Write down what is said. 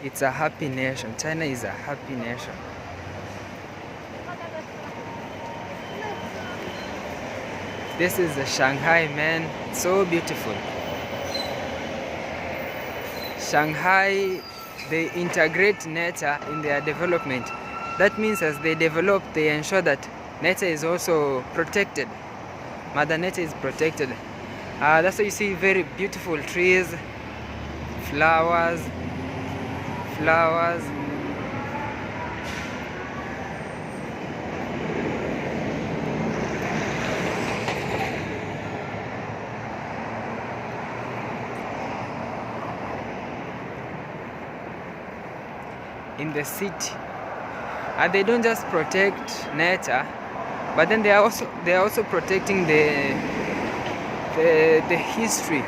It's a happy nation. China is a happy nation. This is the Shanghai, man. It's so beautiful. Shanghai, they integrate nature in their development. That means as they develop, they ensure that nature is also protected. Mother Nature is protected. That's why you see very beautiful trees, flowers. In the city, and they don't just protect nature, but then they are also protecting the history